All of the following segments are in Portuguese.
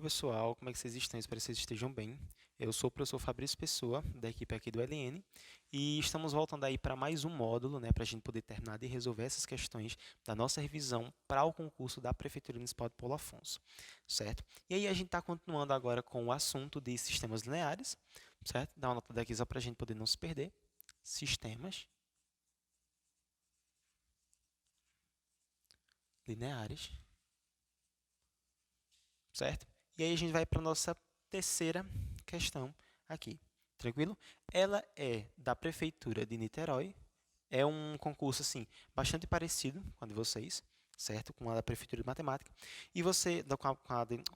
pessoal, como é que vocês estão? Espero que vocês estejam bem. Eu sou o professor Fabrício Pessoa, da equipe aqui do LN, e estamos voltando aí para mais um módulo, né, para a gente poder terminar de resolver essas questões da nossa revisão para o concurso da Prefeitura Municipal de Paulo Afonso, certo? E aí a gente está continuando agora com o assunto de sistemas lineares, certo? Dá uma nota daqui só para a gente poder não se perder. Sistemas lineares, certo? E aí a gente vai para a nossa terceira questão aqui, tranquilo? Ela é da Prefeitura de Niterói, é um concurso assim bastante parecido com a de vocês, certo? Com a da Prefeitura de Matemática, e você,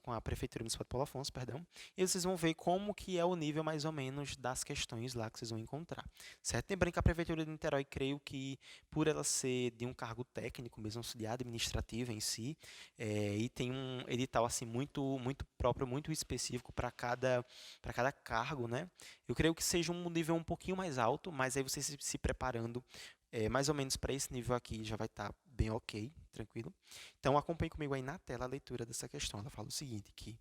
com a Prefeitura Municipal de Paulo Afonso, perdão, e vocês vão ver como que é o nível mais ou menos das questões lá que vocês vão encontrar, certo? Lembrando que a Prefeitura de Niterói, creio que por ela ser de um cargo técnico, mesmo auxiliar administrativo em si, e tem um edital assim muito próprio, muito específico para cada cargo, né? Eu creio que seja um nível um pouquinho mais alto, mas aí você se preparando mais ou menos para esse nível aqui já vai estar bem ok, tranquilo. Então acompanhe comigo aí na tela a leitura dessa questão. Ela fala o seguinte, que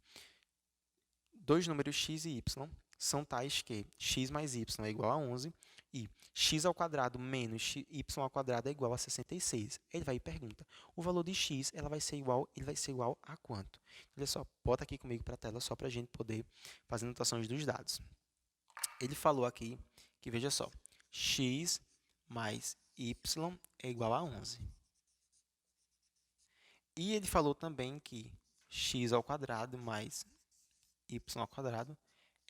dois números x e y são tais que x mais y é igual a 11 e x ao quadrado menos y ao quadrado é igual a 66. Ele vai e pergunta, o valor de x ele vai ser igual a quanto? Olha só, bota aqui comigo para a tela só para a gente poder fazer anotações dos dados. Ele falou aqui que, veja só, x mais y é igual a 11. E ele falou também que x ao quadrado mais y ao quadrado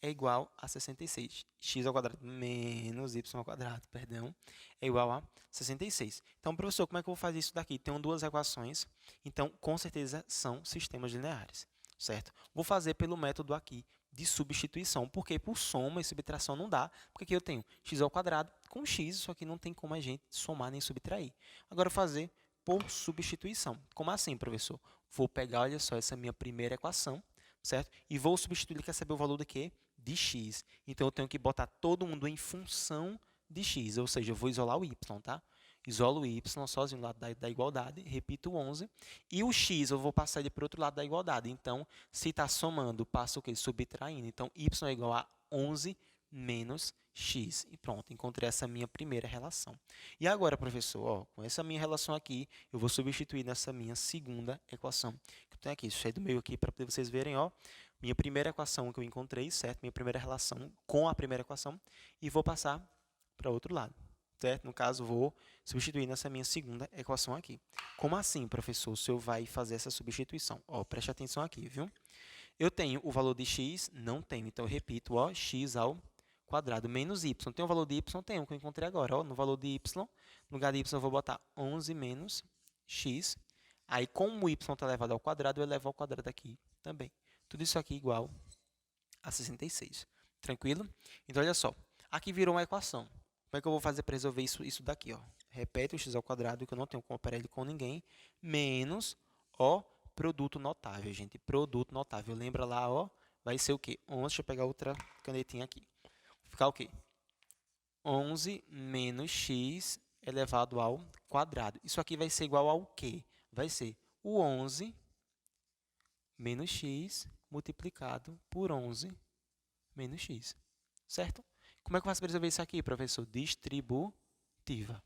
é igual a 66. X ao quadrado menos y ao quadrado, perdão, é igual a 66. Então, professor, como é que eu vou fazer isso daqui? Tenho duas equações, então, com certeza, são sistemas lineares, certo? Vou fazer pelo método aqui de substituição, porque por soma e subtração não dá, porque aqui eu tenho x ao quadrado com x, isso aqui não tem como a gente somar nem subtrair. Agora, fazer por substituição. Como assim, professor? Vou pegar, olha só, essa minha primeira equação, certo? E vou substituir, ele quer saber o valor de quê? De x. Então, eu tenho que botar todo mundo em função de x, ou seja, eu vou isolar o y, tá? Isolo o y sozinho no lado da igualdade, repito o 11, e o x eu vou passar ele para o outro lado da igualdade. Então, se está somando, passa o quê? Subtraindo. Então, y é igual a 11 menos x. E pronto, encontrei essa minha primeira relação. E agora, professor, ó, com essa minha relação aqui, eu vou substituir nessa minha segunda equação. Que eu tenho aqui, isso aí do meio aqui, para poder vocês verem, ó, minha primeira equação que eu encontrei, certo? Minha primeira relação com a primeira equação, e vou passar para o outro lado, certo? No caso, vou substituir nessa minha segunda equação aqui. Como assim, professor, o senhor vai fazer essa substituição? Ó, preste atenção aqui, viu? Eu tenho o valor de x? Não tenho, então eu repito, ó, x ao quadrado menos y. Tem o valor de y? Tem, que eu encontrei agora. Ó, no valor de y, no lugar de y eu vou botar 11 menos x. Aí, como o y está elevado ao quadrado, eu elevo ao quadrado aqui também. Tudo isso aqui igual a 66. Tranquilo? Então, olha só. Aqui virou uma equação. Como é que eu vou fazer para resolver isso daqui? Ó? Repete o x ao quadrado, que eu não tenho como operar ele com ninguém, menos o produto notável, gente. Produto notável. Lembra lá, ó, vai ser o quê? 11, deixa eu pegar outra canetinha aqui. Vai ficar o quê? 11 menos x elevado ao quadrado. Isso aqui vai ser igual ao quê? Vai ser o 11 menos x multiplicado por 11 menos x. Certo? Como é que eu faço para resolver isso aqui, professor? Distributiva.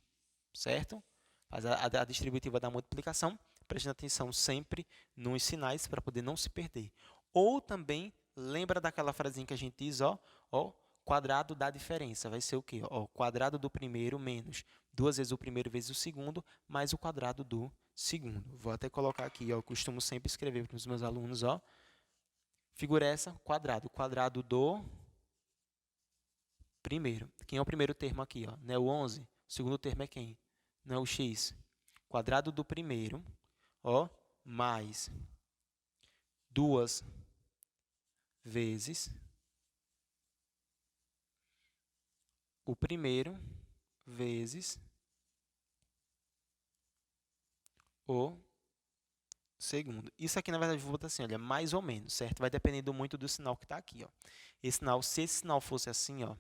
Certo? Faz a distributiva da multiplicação, prestando atenção sempre nos sinais para poder não se perder. Ou também, lembra daquela frasinha que a gente diz, ó, quadrado da diferença. Vai ser o quê? Ó, quadrado do primeiro menos 2 vezes o primeiro vezes o segundo, mais o quadrado do segundo. Vou até colocar aqui, ó, eu costumo sempre escrever para os meus alunos, ó. Figura essa, quadrado. Quadrado do primeiro. Quem é o primeiro termo aqui? Ó? Não é o 11? O segundo termo é quem? Não é o x. Quadrado do primeiro, ó, mais 2 vezes o primeiro vezes o segundo. Isso aqui, na verdade, eu vou botar assim, olha, mais ou menos, certo? Vai dependendo muito do sinal que está aqui, ó. Esse sinal, se esse sinal fosse assim, ó,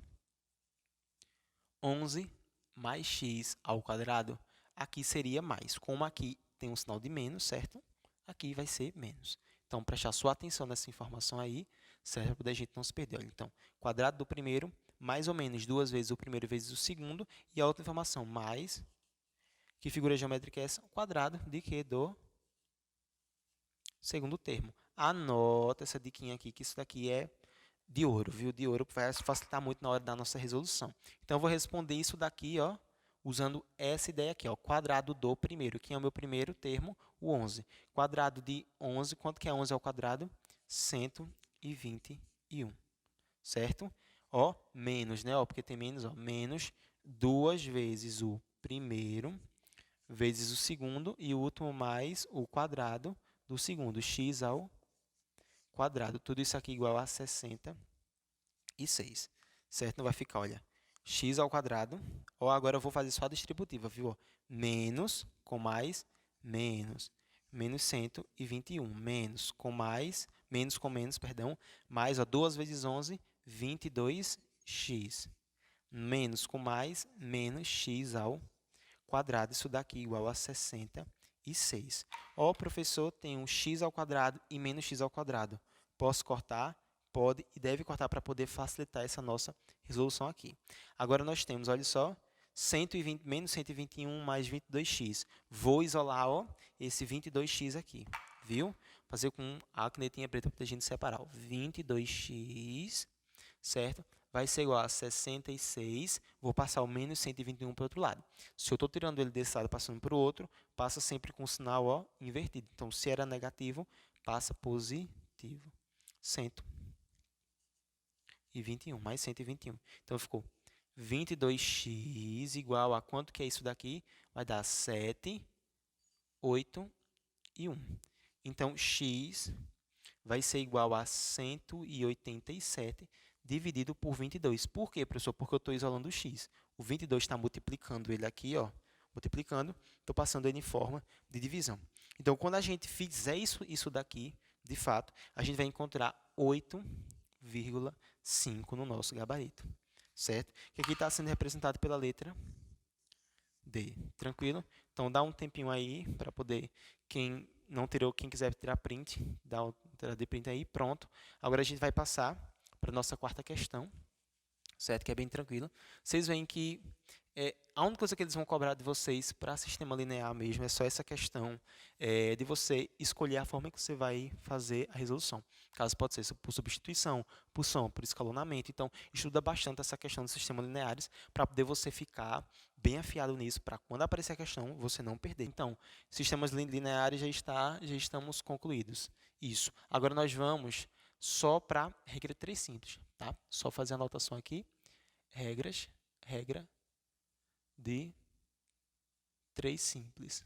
11 mais x ao quadrado, aqui seria mais. Como aqui tem um sinal de menos, certo? Aqui vai ser menos. Então, prestar sua atenção nessa informação aí, certo? Para poder a gente não se perder. Olha, então, quadrado do primeiro, mais ou menos 2 vezes o primeiro vezes o segundo, e a outra informação, mais, que figura geométrica é essa? O quadrado de quê? Do segundo termo. Anota essa diquinha aqui, que isso daqui é de ouro, viu? De ouro, vai facilitar muito na hora da nossa resolução. Então, eu vou responder isso daqui, ó, usando essa ideia aqui, ó, quadrado do primeiro. Quem é o meu primeiro termo? O 11. Quadrado de 11, quanto que é 11 ao quadrado? 121, certo? Ó, menos, né? Ó, porque tem menos, ó, menos 2 vezes o primeiro, vezes o segundo, e o último mais o quadrado do segundo, x ao quadrado. Tudo isso aqui igual a 66, certo? Não vai ficar, olha, x ao quadrado. Ó, agora eu vou fazer só a distributiva, viu? Ó, menos com mais, menos 121, menos com menos, perdão, mais, ó, 2 vezes 11, 22x, menos com mais, menos x ao quadrado, isso daqui igual a 66. Ó, professor, tem um x ao quadrado e menos x ao quadrado. Posso cortar? Pode e deve cortar para poder facilitar essa nossa resolução aqui. Agora, nós temos, olha só, 120, menos 121 mais 22x. Vou isolar, ó, esse 22x aqui, viu? Fazer com a canetinha preta para a gente separar. Ó. 22x, certo? Vai ser igual a 66, vou passar o menos 121 para o outro lado. Se eu estou tirando ele desse lado passando para o outro, passa sempre com o sinal, ó, invertido. Então, se era negativo, passa positivo. 121, mais 121. Então, ficou 22x igual a quanto que é isso daqui? Vai dar 7, 8 e 1. Então, x vai ser igual a 187 dividido por 22. Por quê, professor? Porque eu estou isolando o x. O 22 está multiplicando ele aqui, ó, multiplicando, estou passando ele em forma de divisão. Então, quando a gente fizer isso daqui, de fato, a gente vai encontrar 8,5 no nosso gabarito, certo? Que aqui está sendo representado pela letra D, tranquilo? Então, dá um tempinho aí para poder, quem não tirou, quem quiser tirar print, dá o de print aí, pronto. Agora a gente vai passar para a nossa quarta questão, certo? Que é bem tranquilo. Vocês veem que a única coisa que eles vão cobrar de vocês para sistema linear mesmo é só essa questão de você escolher a forma que você vai fazer a resolução. Caso pode ser por substituição, por soma, por escalonamento. Então, estuda bastante essa questão dos sistemas lineares para poder você ficar bem afiado nisso, para quando aparecer a questão, você não perder. Então, sistemas lineares já estamos concluídos. Isso. Agora nós vamos só para regra 3 simples, tá? Só fazer a anotação aqui. Regra de 3 simples.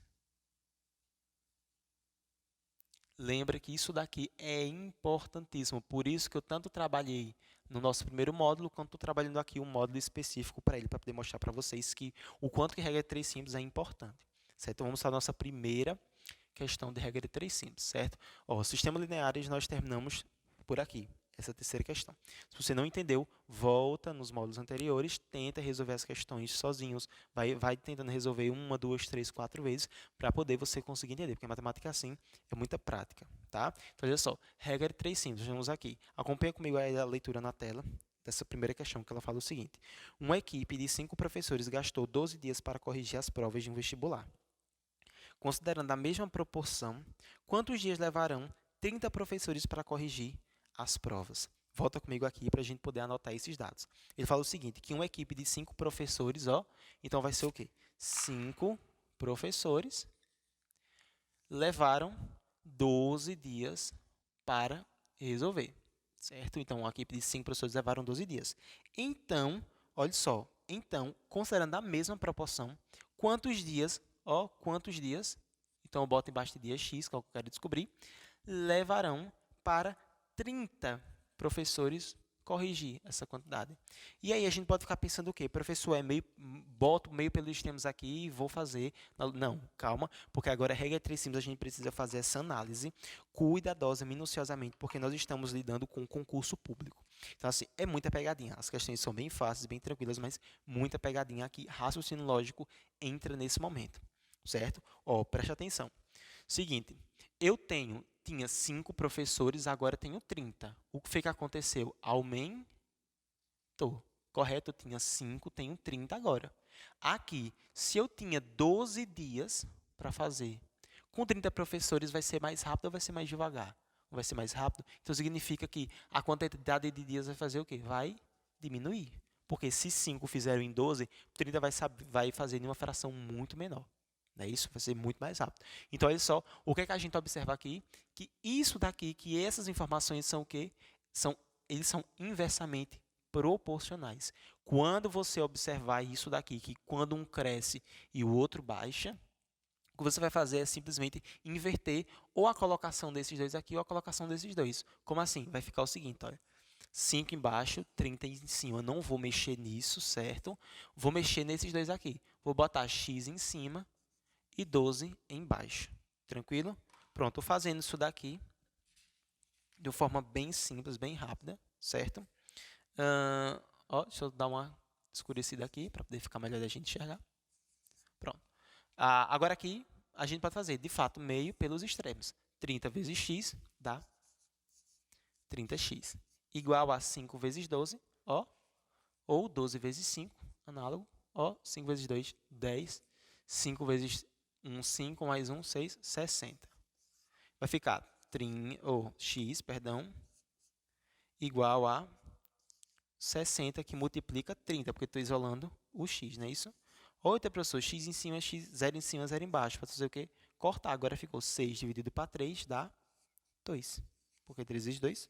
Lembra que isso daqui é importantíssimo, por isso que eu tanto trabalhei no nosso primeiro módulo, quanto estou trabalhando aqui um módulo específico para ele, para poder mostrar para vocês que o quanto que regra de 3 simples é importante. Certo? Então, vamos para a nossa primeira questão de regra de 3 simples, certo? Ó, sistema lineares nós terminamos por aqui, essa terceira questão. Se você não entendeu, volta nos módulos anteriores, tenta resolver as questões sozinhos, vai tentando resolver 1, 2, 3, 4 vezes, para poder você conseguir entender, porque a matemática assim é muita prática, tá? Então, olha só, regra de 3 simples, vamos aqui. Acompanha comigo aí a leitura na tela dessa primeira questão, que ela fala o seguinte: uma equipe de 5 professores gastou 12 dias para corrigir as provas de um vestibular. Considerando a mesma proporção, quantos dias levarão 30 professores para corrigir as provas? Volta comigo aqui para a gente poder anotar esses dados. Ele fala o seguinte, que uma equipe de 5 professores, ó, então vai ser o quê? 5 professores levaram 12 dias para resolver, certo? Então, uma equipe de 5 professores levaram 12 dias. Então, olha só, então, considerando a mesma proporção, quantos dias, ó, quantos dias, então eu boto embaixo de dia X, que é o que eu quero descobrir, levarão para 30 professores corrigir essa quantidade. E aí a gente pode ficar pensando o quê? Professor, boto meio pelos termos aqui e vou fazer. Não, calma, porque agora a regra 3 simples a gente precisa fazer essa análise cuidadosa, minuciosamente, porque nós estamos lidando com um concurso público. Então, assim, é muita pegadinha. As questões são bem fáceis, bem tranquilas, mas muita pegadinha aqui. Raciocínio lógico entra nesse momento, certo? Ó, preste atenção. Seguinte, eu tenho tinha 5 professores, agora tenho 30. O que foi que aconteceu? Aumentou. Correto? Eu tinha 5, tenho 30 agora. Aqui, se eu tinha 12 dias para fazer, com 30 professores vai ser mais rápido ou vai ser mais devagar? Vai ser mais rápido. Então, significa que a quantidade de dias vai fazer o quê? Vai diminuir. Porque se 5 fizeram em 12, 30 vai fazer em uma fração muito menor. Não é isso? Vai ser muito mais rápido. Então, olha só, o que é que a gente observa aqui? Que isso daqui, que essas informações são o quê? Eles são inversamente proporcionais. Quando você observar isso daqui, que quando um cresce e o outro baixa, o que você vai fazer é simplesmente inverter ou a colocação desses dois aqui ou a colocação desses dois. Como assim? Vai ficar o seguinte, olha. 5 embaixo, 30 em cima. Não vou mexer nisso, certo? Vou mexer nesses dois aqui. Vou botar x em cima e 12 embaixo. Tranquilo? Pronto, fazendo isso daqui de uma forma bem simples, bem rápida, certo? Deixa eu dar uma escurecida aqui para poder ficar melhor da gente enxergar. Pronto. Agora aqui, a gente pode fazer, de fato, meio pelos extremos. 30 vezes x dá 30x. Igual a 5 vezes 12, ou 12 vezes 5, análogo, 5 vezes 2, 10. 5 vezes 1, 5, mais 1, 6, 60. Vai ficar x, igual a 60, que multiplica 30, porque estou isolando o x, não é isso? Outra, professor, x em cima, x, 0 em cima, 0 embaixo. Para fazer o quê? Cortar. Agora ficou 6 dividido para 3, dá 2. Porque 3 vezes 2,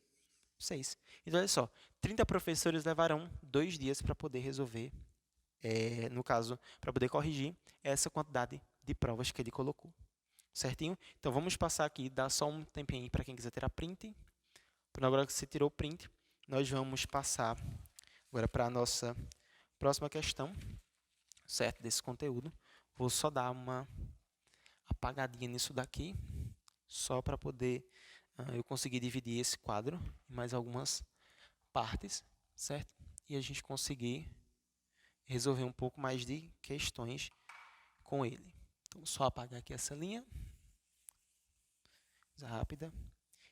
6. Então, olha só, 30 professores levarão 2 dias para poder resolver, no caso, para poder corrigir essa quantidade de provas que ele colocou. Certinho? Então, vamos passar aqui, dá só um tempinho para quem quiser tirar print. Agora que você tirou o print, nós vamos passar agora para a nossa próxima questão, certo? Desse conteúdo. Vou só dar uma apagadinha nisso daqui, só para poder eu conseguir dividir esse quadro em mais algumas partes, certo? E a gente conseguir resolver um pouco mais de questões com ele. Então, só apagar aqui essa linha. Rápida.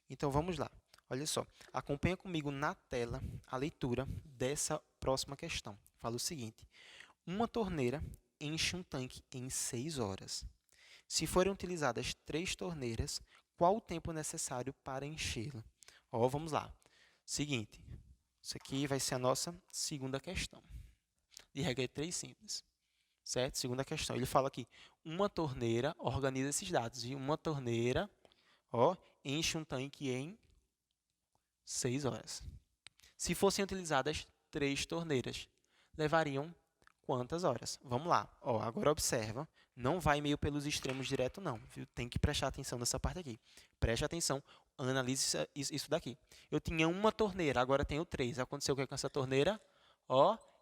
Então, vamos lá. Olha só, acompanha comigo na tela a leitura dessa próxima questão. Fala o seguinte: uma torneira enche um tanque em 6 horas. Se forem utilizadas 3 torneiras, qual o tempo necessário para enchê-la? Vamos lá. Seguinte, isso aqui vai ser a nossa segunda questão. De regra 3 simples. Certo? Segunda questão. Ele fala aqui, uma torneira, organiza esses dados, e uma torneira enche um tanque em 6 horas. Se fossem utilizadas 3 torneiras, levariam quantas horas? Vamos lá. Agora observa, não vai meio pelos extremos direto não, viu? Tem que prestar atenção nessa parte aqui. Preste atenção, analise isso daqui. Eu tinha uma torneira, agora tenho 3. Aconteceu o que com essa torneira?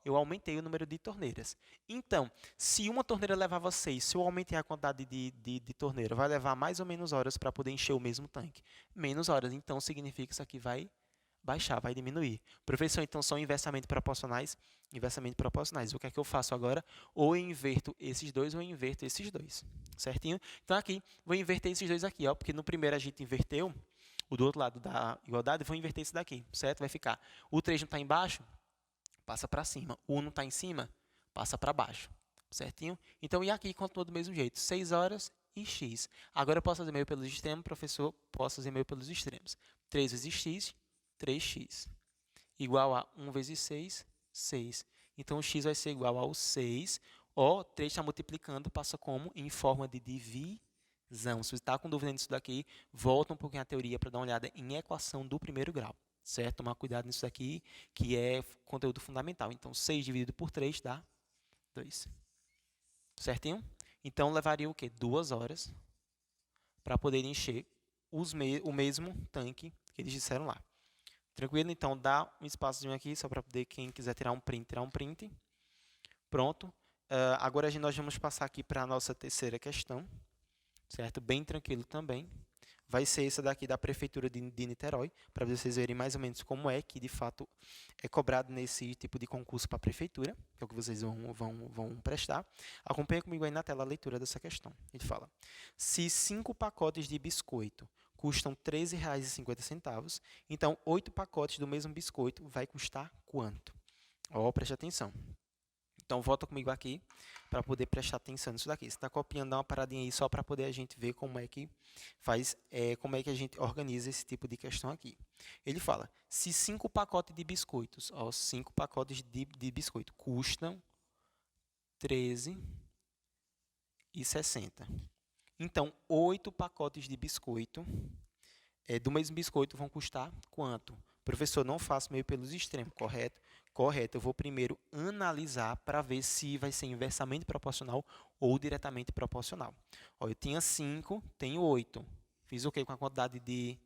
Eu aumentei o número de torneiras. Então, se uma torneira levava 6, se eu aumentei a quantidade de torneira, vai levar mais ou menos horas para poder encher o mesmo tanque? Menos horas. Então, significa que isso aqui vai baixar, vai diminuir. Professor, então, são inversamente proporcionais? Inversamente proporcionais. O que é que eu faço agora? Ou eu inverto esses dois, ou eu inverto esses dois. Certinho? Então, aqui, vou inverter esses dois aqui, porque no primeiro a gente inverteu, o do outro lado da igualdade, vou inverter esse daqui, certo? Vai ficar, o 3 não está embaixo, passa para cima. O 1 não está em cima, passa para baixo. Certinho? Então, e aqui continua do mesmo jeito. 6 horas e x. Agora, eu posso fazer meio pelos extremos, professor? Posso fazer meio pelos extremos. 3 vezes x, 3x. Igual a 1 vezes 6, 6. Então, o x vai ser igual ao 6. 3 está multiplicando, passa como? Em forma de divisão. Se você está com dúvida nisso daqui, volta um pouquinho à teoria para dar uma olhada em equação do primeiro grau. Certo? Tomar cuidado nisso daqui, que é conteúdo fundamental. Então, 6 dividido por 3 dá 2. Certinho? Então, levaria o quê? 2 horas para poder encher o mesmo tanque que eles disseram lá. Tranquilo? Então, dá um espaçozinho aqui, só para poder, quem quiser tirar um print. Pronto. Agora, nós vamos passar aqui para a nossa terceira questão. Certo? Bem tranquilo também. Vai ser essa daqui da Prefeitura de Niterói, para vocês verem mais ou menos como é que, de fato, é cobrado nesse tipo de concurso para a Prefeitura, que é o que vocês vão prestar. Acompanha comigo aí na tela a leitura dessa questão. Ele fala, se 5 pacotes de biscoito custam R$ 13,50. Então, 8 pacotes do mesmo biscoito vai custar quanto? Ó, preste atenção. Então, volta comigo aqui para poder prestar atenção nisso daqui. Você está copiando, dá uma paradinha aí só para poder a gente ver como é que faz, como é que a gente organiza esse tipo de questão aqui. Ele fala, se 5 pacotes de biscoitos, ó, 5 pacotes de biscoito custam R$ 13,60. Então, 8 pacotes de biscoito, do mesmo biscoito, vão custar quanto? Professor, não faço meio pelos extremos, correto? Correto. Eu vou primeiro analisar para ver se vai ser inversamente proporcional ou diretamente proporcional. Ó, eu tinha 5, tenho 8. Fiz o quê com a quantidade de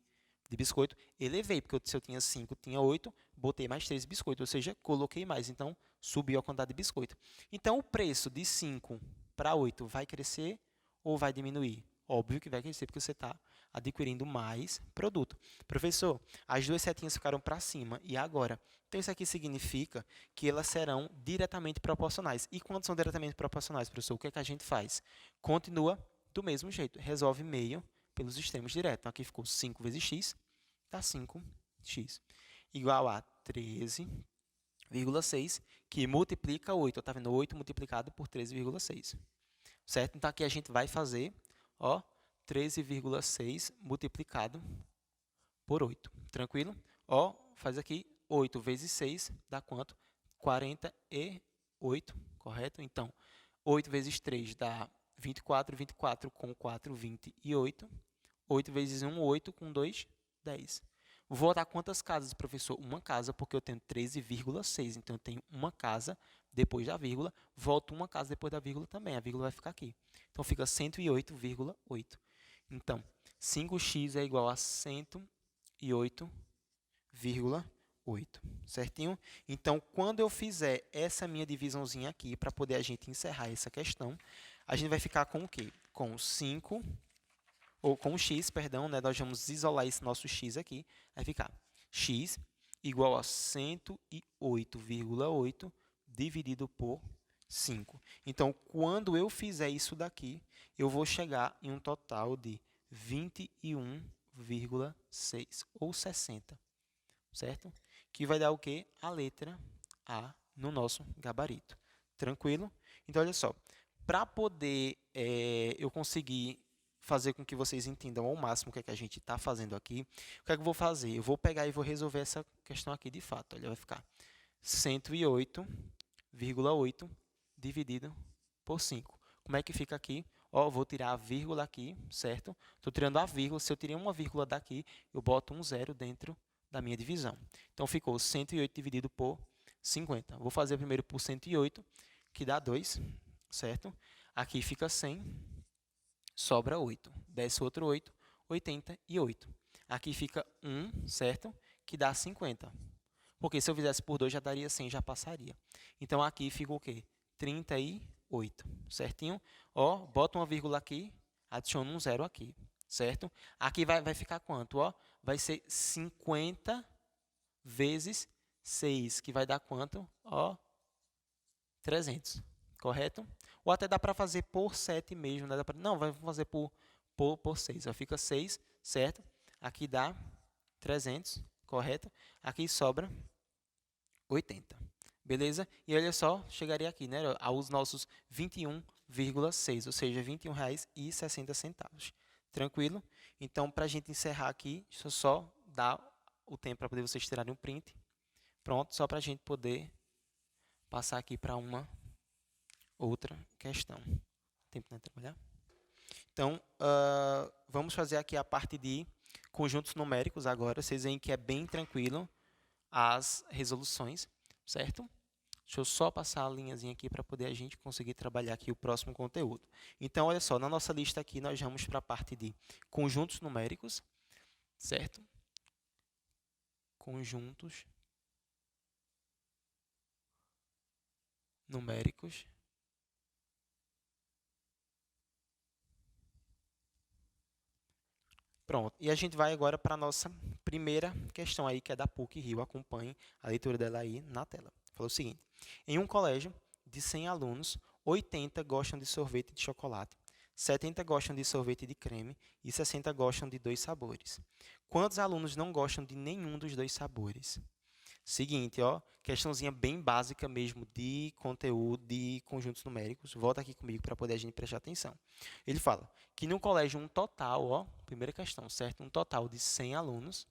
biscoito? Elevei, porque se eu tinha 5, tinha 8, botei mais 3 biscoitos, ou seja, coloquei mais. Então, subiu a quantidade de biscoito. Então, o preço de 5 para 8 vai crescer ou vai diminuir? Óbvio que vai crescer, porque você está adquirindo mais produto. Professor, as duas setinhas ficaram para cima, e agora? Então, isso aqui significa que elas serão diretamente proporcionais. E quando são diretamente proporcionais, professor, o que é que a gente faz? Continua do mesmo jeito, resolve meio pelos extremos diretos. Então, aqui ficou 5 vezes x, dá 5x, igual a 13,6, que multiplica 8. Está vendo? 8 multiplicado por 13,6. Certo? Então, aqui a gente vai fazer, ó, 13,6 multiplicado por 8. Tranquilo? Ó, faz aqui 8 vezes 6 dá quanto? 48, correto? Então, 8 vezes 3 dá 24, 24 com 4, 28. 8 vezes 1, 8 com 2, 10. Vou botar quantas casas, professor? Uma casa, porque eu tenho 13,6. Então, eu tenho uma casa depois da vírgula. Volto uma casa depois da vírgula também. A vírgula vai ficar aqui. Então, fica 108,8. Então, 5x é igual a 108,8. Certinho? Então, quando eu fizer essa minha divisãozinha aqui, para poder a gente encerrar essa questão, a gente vai ficar com o quê? Com 5... ou com x, perdão, né? Nós vamos isolar esse nosso x aqui, vai ficar x igual a 108,8 dividido por 5. Então, quando eu fizer isso daqui, eu vou chegar em um total de 21,6 ou 60, certo? Que vai dar o quê? A letra A no nosso gabarito. Tranquilo? Então, olha só, para poder eu conseguir fazer com que vocês entendam ao máximo o que é que a gente está fazendo aqui, o que é que eu vou fazer? Eu vou pegar e vou resolver essa questão aqui de fato. Olha, vai ficar 108,8 dividido por 5. Como é que fica aqui? Ó, vou tirar a vírgula aqui, certo? Estou tirando a vírgula. Se eu tirei uma vírgula daqui, eu boto um zero dentro da minha divisão. Então, ficou 108 dividido por 50. Vou fazer primeiro por 108, que dá 2, certo? Aqui fica 100. Sobra 8. Desce outro 8, 88. Aqui fica 1, certo? Que dá 50. Porque se eu fizesse por 2, já daria 100, já passaria. Então, aqui fica o quê? 38, certinho? Ó, bota uma vírgula aqui, adiciona um zero aqui, certo? Aqui vai ficar quanto? Ó, vai ser 50 vezes 6, que vai dar quanto? Ó, 300. Correto? Ou até dá para fazer por 7 mesmo. Né? Não, vai fazer por 6. Ó, fica 6, certo? Aqui dá 300, correto? Aqui sobra 80. Beleza? E olha só, chegaria aqui, né? Aos nossos 21,6, ou seja, R$ 21,60. Tranquilo? Então, para a gente encerrar aqui, deixa eu só dar o tempo para poder vocês tirarem um print. Pronto, só para a gente poder passar aqui para uma outra questão. Tempo de trabalhar? Então, vamos fazer aqui a parte de conjuntos numéricos agora. Vocês veem que é bem tranquilo as resoluções, certo? Deixa eu só passar a linhazinha aqui para poder a gente conseguir trabalhar aqui o próximo conteúdo. Então, olha só, na nossa lista aqui nós vamos para a parte de conjuntos numéricos, certo? Conjuntos numéricos. Pronto, e a gente vai agora para a nossa primeira questão aí, que é da PUC-Rio. Acompanhe a leitura dela aí na tela. Falou o seguinte: em um colégio de 100 alunos, 80 gostam de sorvete de chocolate, 70 gostam de sorvete de creme e 60 gostam de 2 sabores. Quantos alunos não gostam de nenhum dos 2 sabores? Seguinte, ó, questãozinha bem básica mesmo de conteúdo de conjuntos numéricos. Volta aqui comigo para poder a gente prestar atenção. Ele fala que no colégio um total, ó, primeira questão, certo? Um total de 100 alunos,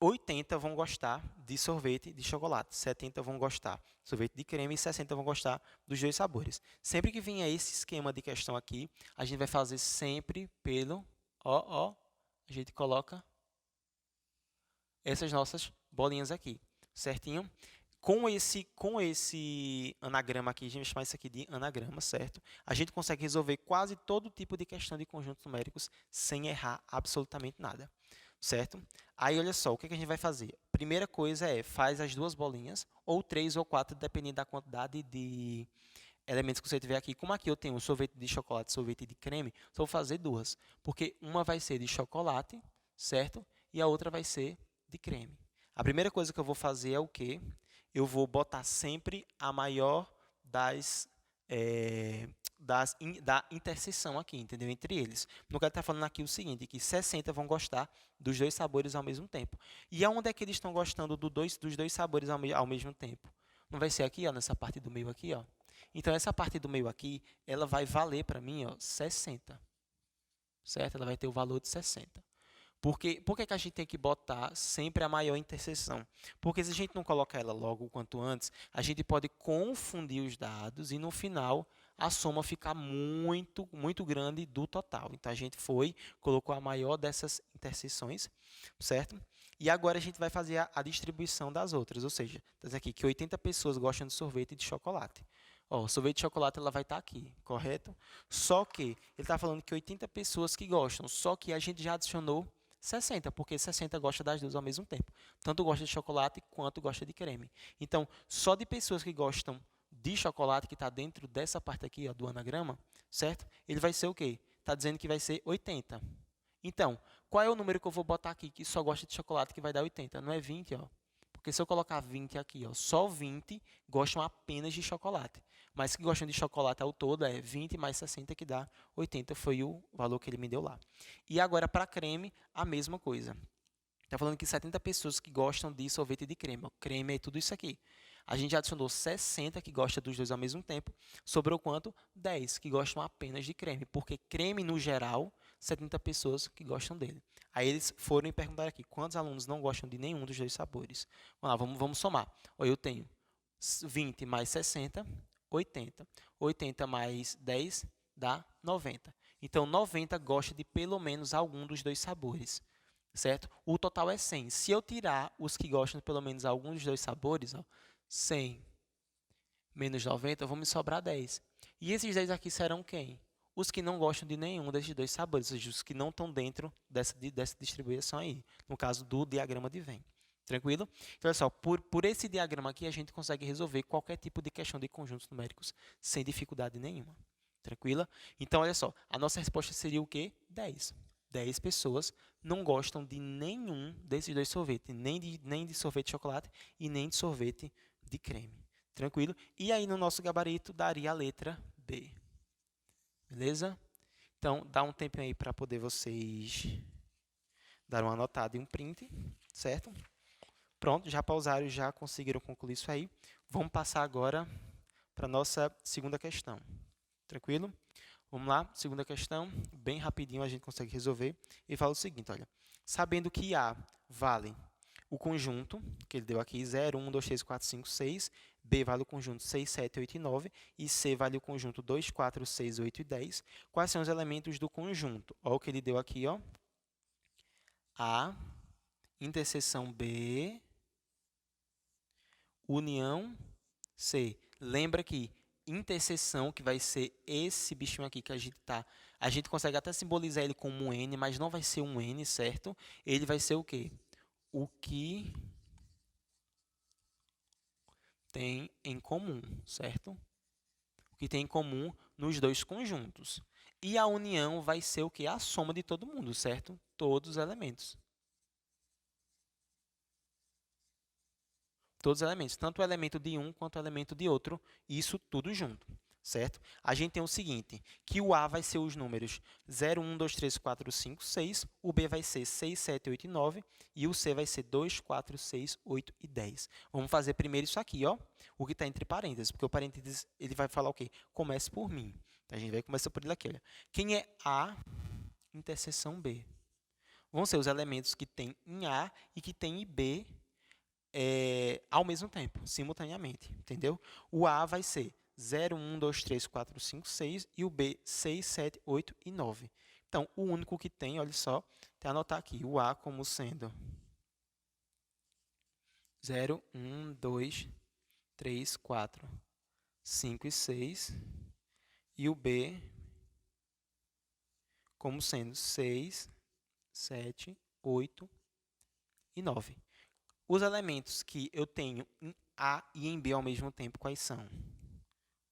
80 vão gostar de sorvete de chocolate, 70 vão gostar de sorvete de creme e 60 vão gostar dos 2 sabores. Sempre que vier esse esquema de questão aqui, a gente vai fazer sempre pelo, a gente coloca essas nossas bolinhas aqui, certinho? Com esse anagrama aqui, a gente vai chamar isso aqui de anagrama, certo? A gente consegue resolver quase todo tipo de questão de conjuntos numéricos sem errar absolutamente nada, certo? Aí, olha só, o que a gente vai fazer? Primeira coisa faz as 2 bolinhas, ou 3 ou 4, dependendo da quantidade de elementos que você tiver aqui. Como aqui eu tenho sorvete de chocolate e sorvete de creme, só vou fazer 2, porque uma vai ser de chocolate, certo? E a outra vai ser de creme. A primeira coisa que eu vou fazer é o quê? Eu vou botar sempre a maior da interseção aqui, entendeu? Entre eles. No caso, está falando aqui o seguinte, que 60 vão gostar dos 2 sabores ao mesmo tempo. E aonde é que eles estão gostando dos 2 sabores ao mesmo tempo? Não vai ser aqui, ó, nessa parte do meio aqui, ó. Então, essa parte do meio aqui, ela vai valer para mim, ó, 60. Certo? Ela vai ter o valor de 60. Por que a gente tem que botar sempre a maior interseção? Porque se a gente não colocar ela logo o quanto antes, a gente pode confundir os dados e no final a soma ficar muito, muito grande do total. Então a gente colocou a maior dessas interseções, certo? E agora a gente vai fazer a distribuição das outras, ou seja, está aqui que 80 pessoas gostam de sorvete de chocolate. Ó, sorvete de chocolate ela vai estar aqui, correto? Só que ele está falando que 80 pessoas que gostam, só que a gente já adicionou 60, porque 60 gosta das 2 ao mesmo tempo. Tanto gosta de chocolate quanto gosta de creme. Então, só de pessoas que gostam de chocolate, que está dentro dessa parte aqui ó, do anagrama, certo? Ele vai ser o quê? Está dizendo que vai ser 80. Então, qual é o número que eu vou botar aqui que só gosta de chocolate que vai dar 80? Não é 20, ó. Porque se eu colocar 20 aqui, ó, só 20 gostam apenas de chocolate. Mas que gostam de chocolate ao todo é 20 mais 60 que dá 80, foi o valor que ele me deu lá. E agora para creme, a mesma coisa. Está falando que 70 pessoas que gostam de sorvete de creme. Creme é tudo isso aqui. A gente já adicionou 60 que gostam dos 2 ao mesmo tempo. Sobrou quanto? 10 que gostam apenas de creme. Porque creme, no geral, 70 pessoas que gostam dele. Aí eles foram e perguntaram aqui, quantos alunos não gostam de nenhum dos 2 sabores? Vamos lá, vamos somar. Eu tenho 20 mais 60, 80. 80 mais 10 dá 90. Então, 90 gosta de pelo menos algum dos 2 sabores, certo? O total é 100. Se eu tirar os que gostam de pelo menos algum dos 2 sabores, ó, 100 menos 90, vão me sobrar 10. E esses 10 aqui serão quem? Os que não gostam de nenhum desses 2 sabores, ou seja, os que não estão dentro dessa distribuição aí, no caso do diagrama de Venn. Tranquilo? Então, olha só, por esse diagrama aqui, a gente consegue resolver qualquer tipo de questão de conjuntos numéricos sem dificuldade nenhuma. Tranquila? Então, olha só, a nossa resposta seria o quê? 10. 10 pessoas não gostam de nenhum desses 2 sorvetes, nem de sorvete de chocolate e nem de sorvete de creme. Tranquilo? E aí, no nosso gabarito, daria a letra B. Beleza? Então, dá um tempinho aí para poder vocês dar uma anotada e um print, certo? Pronto, já pausaram, já conseguiram concluir isso aí. Vamos passar agora para a nossa segunda questão. Tranquilo? Vamos lá, segunda questão, bem rapidinho a gente consegue resolver. E fala o seguinte, olha, sabendo que A vale o conjunto, que ele deu aqui, 0, 1, 2, 3, 4, 5, 6, B vale o conjunto 6, 7, 8 e 9, e C vale o conjunto 2, 4, 6, 8 e 10. Quais são os elementos do conjunto? Olha o que ele deu aqui, ó. A, interseção B, união C. Lembra que interseção, que vai ser esse bichinho aqui que a gente consegue até simbolizar ele como um N, mas não vai ser um N, certo? Ele vai ser o quê? O que tem em comum, certo? O que tem em comum nos 2 conjuntos. E a união vai ser o quê? A soma de todo mundo, certo? Todos os elementos. Todos os elementos, tanto o elemento de um quanto o elemento de outro, isso tudo junto. certo? A gente tem o seguinte, que o A vai ser os números 0, 1, 2, 3, 4, 5, 6, o B vai ser 6, 7, 8 e 9, e o C vai ser 2, 4, 6, 8 e 10. Vamos fazer primeiro isso aqui, ó, o que está entre parênteses, porque o parênteses ele vai falar o quê? Comece por mim. Então, a gente vai começar por ele aqui, olha. Quem é A, interseção B? Vão ser os elementos que tem em A e que tem em B ao mesmo tempo, simultaneamente, entendeu? O A vai ser 0, 1, 2, 3, 4, 5, 6 e o B 6, 7, 8 e 9. Então, o único que tem, olha só, tem que anotar aqui o A como sendo 0, 1, 2, 3, 4, 5 e 6 e o B como sendo 6, 7, 8 e 9. Os elementos que eu tenho em A e em B ao mesmo tempo, quais são?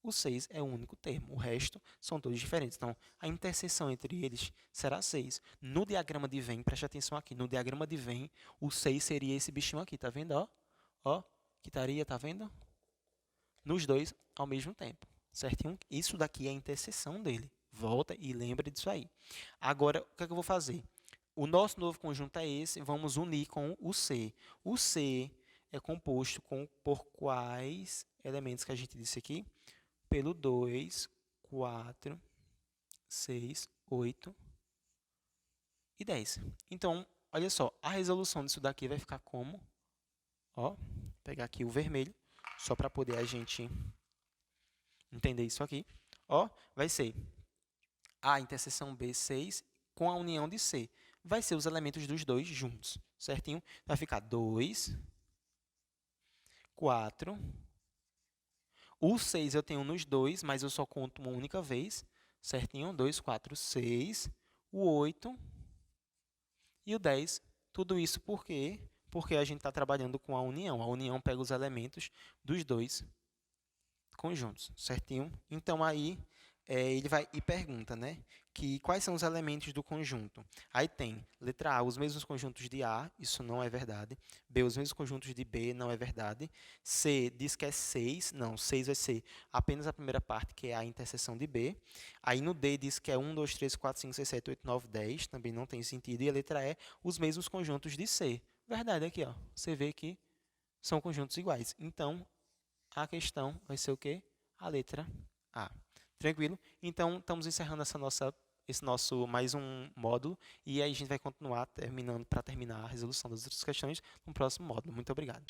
O 6 é o único termo, o resto são todos diferentes. Então, a interseção entre eles será 6. No diagrama de Venn, preste atenção aqui, no diagrama de Venn, o 6 seria esse bichinho aqui, tá vendo? Ó, que estaria, tá vendo? Nos dois ao mesmo tempo, certinho? Isso daqui é a interseção dele. Volta e lembra disso aí. Agora, o que é que eu vou fazer? O nosso novo conjunto é esse, vamos unir com o C. O C é composto por quais elementos que a gente disse aqui? Pelo 2, 4, 6, 8 e 10. Então, olha só, a resolução disso daqui vai ficar como? Ó, vou pegar aqui o vermelho, só para poder a gente entender isso aqui. Ó, vai ser A interseção B, 6, com a união de C. Vai ser os elementos dos dois juntos, certinho? Vai ficar 2, 4. O 6 eu tenho nos dois, mas eu só conto uma única vez, certinho? 2, 4, 6. O 8 e o 10. Tudo isso por quê? Porque a gente está trabalhando com a união. A união pega os elementos dos dois conjuntos, certinho? Então, aí, ele vai e pergunta, né? Que quais são os elementos do conjunto? Aí tem, letra A, os mesmos conjuntos de A, isso não é verdade. B, os mesmos conjuntos de B, não é verdade. C, diz que é 6, não, 6 vai ser apenas a primeira parte, que é a interseção de B. Aí no D diz que é 1, 2, 3, 4, 5, 6, 7, 8, 9, 10, também não tem sentido. E a letra E, os mesmos conjuntos de C. Verdade, aqui, ó, você vê que são conjuntos iguais. Então, a questão vai ser o quê? A letra A. Tranquilo? Então, estamos encerrando esse nosso mais um módulo e aí a gente vai continuar para terminar a resolução das outras questões no próximo módulo. Muito obrigado.